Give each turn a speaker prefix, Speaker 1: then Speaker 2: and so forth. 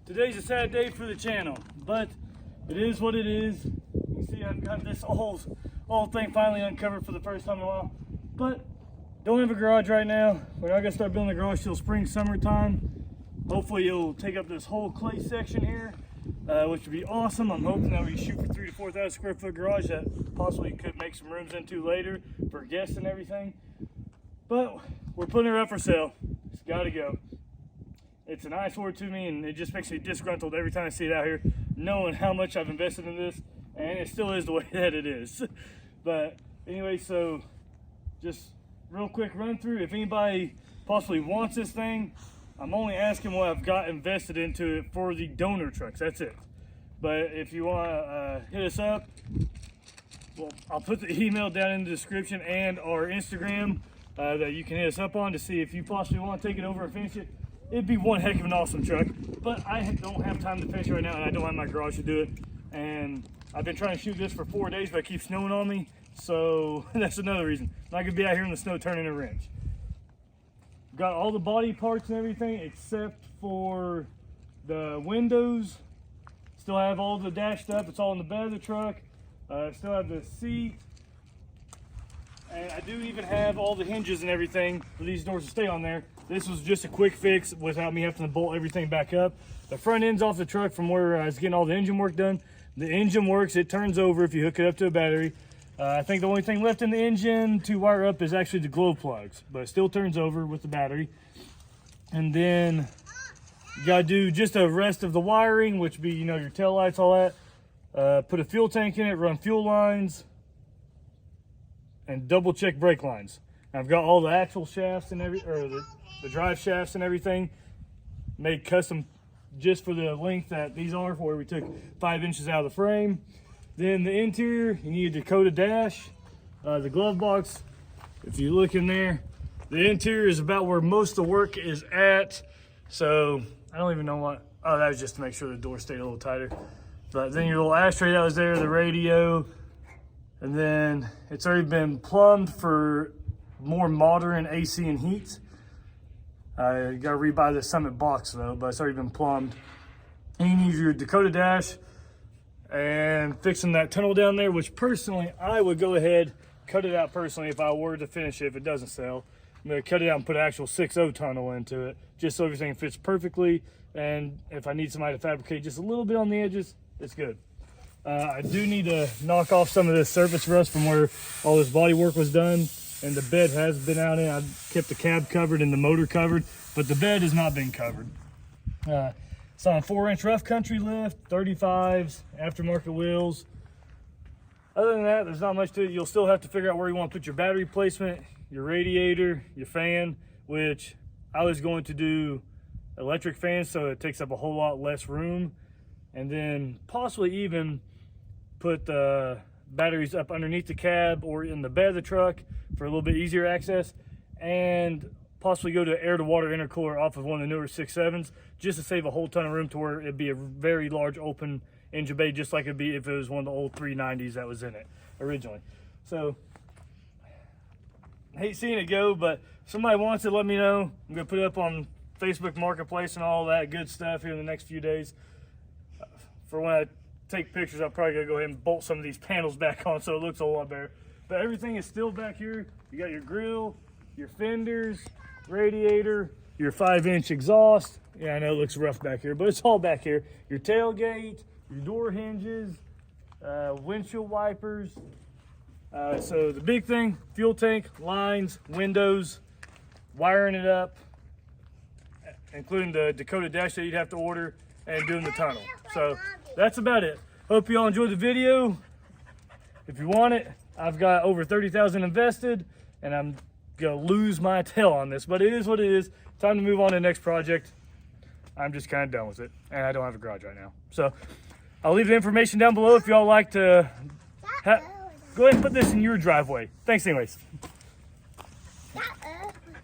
Speaker 1: Today's a sad day for the channel, but it is what it is. You can see I've got this whole thing finally uncovered for the first time in a while. But don't have a garage right now. We're not gonna start building a garage till spring, summertime. Hopefully it'll take up this whole clay section here, which would be awesome. I'm hoping that we shoot for 3,000 to 4,000 square foot garage that possibly could make some rooms into later for guests and everything. But we're putting it up for sale. It's gotta go. It's an eyesore to me, and it just makes me disgruntled every time I see it out here, knowing how much I've invested in this, and it still is the way that it is. But anyway, so just real quick run through. If anybody possibly wants this thing, I'm only asking what I've got invested into it for the donor trucks. That's it. But if you want to hit us up, well, I'll put the email down in the description and our Instagram that you can hit us up on to see if you possibly want to take it over and finish it. It'd be one heck of an awesome truck, but I don't have time to finish it right now, and I don't have my garage to do it. And I've been trying to shoot this for 4 days, but it keeps snowing on me, so that's another reason. I'm not gonna be out here in the snow turning a wrench. Got all the body parts and everything except for the windows. Still have all the dash stuff. It's all in the bed of the truck. Still have the seat. And I do even have all the hinges and everything for these doors to stay on there. This was just a quick fix without me having to bolt everything back up. The front end's off the truck from where I was getting all the engine work done. The engine works, it turns over if you hook it up to a battery. I think the only thing left in the engine to wire up is actually the glow plugs, but it still turns over with the battery. And then you gotta do just the rest of the wiring, which be, you know, your tail lights, all that. Put a fuel tank in it, run fuel lines, and double check brake lines. I've got all the axle shafts and the drive shafts and everything made custom just for the length that these are, where we took 5 inches out of the frame. Then the interior, you need a Dakota dash. The glove box, if you look in there, the interior is about where most of the work is at. So I don't even know what, oh, that was just to make sure the door stayed a little tighter. But then your little ashtray that was there, the radio, and then it's already been plumbed for more modern AC and heat. You gotta rebuy the Summit box though, but it's already been plumbed. And you need your Dakota dash and fixing that tunnel down there, which personally, I would go ahead, cut it out personally if I were to finish it, if it doesn't sell. I'm gonna cut it out and put an actual 6.0 tunnel into it, just so everything fits perfectly. And if I need somebody to fabricate just a little bit on the edges, it's good. I do need to knock off some of this surface rust from where all this body work was done. And the bed has been out in. I've kept the cab covered and the motor covered, but the bed has not been covered. It's on a 4-inch rough country lift, 35s, aftermarket wheels. Other than that, there's not much to it. You'll still have to figure out where you want to put your battery placement, your radiator, your fan, which I was going to do electric fans, so it takes up a whole lot less room. And then possibly even put the batteries up underneath the cab or in the bed of the truck for a little bit easier access, and possibly go to air to water intercooler off of one of the newer 6.7s just to save a whole ton of room, to where it'd be a very large open engine bay, just like it'd be if it was one of the old 390s that was in it originally. So I hate seeing it go, but if somebody wants it, let me know. I'm gonna put it up on Facebook Marketplace and all that good stuff here in the next few days. For when I take pictures, I'll probably gonna go ahead and bolt some of these panels back on so it looks a lot better. But everything is still back here. You got your grill, your fenders, radiator, your 5-inch exhaust. Yeah, I know it looks rough back here, but it's all back here. Your tailgate, your door hinges, windshield wipers. So the big thing, fuel tank, lines, windows, wiring it up, including the Dakota dash that you'd have to order, and doing the tunnel. So that's about it. Hope you all enjoyed the video. If you want it, I've got over 30,000 invested, and I'm gonna lose my tail on this, but it is what it is. Time to move on to the next project. I'm just kind of done with it, and I don't have a garage right now. So I'll leave the information down below if y'all like to go ahead and put this in your driveway. Thanks anyways.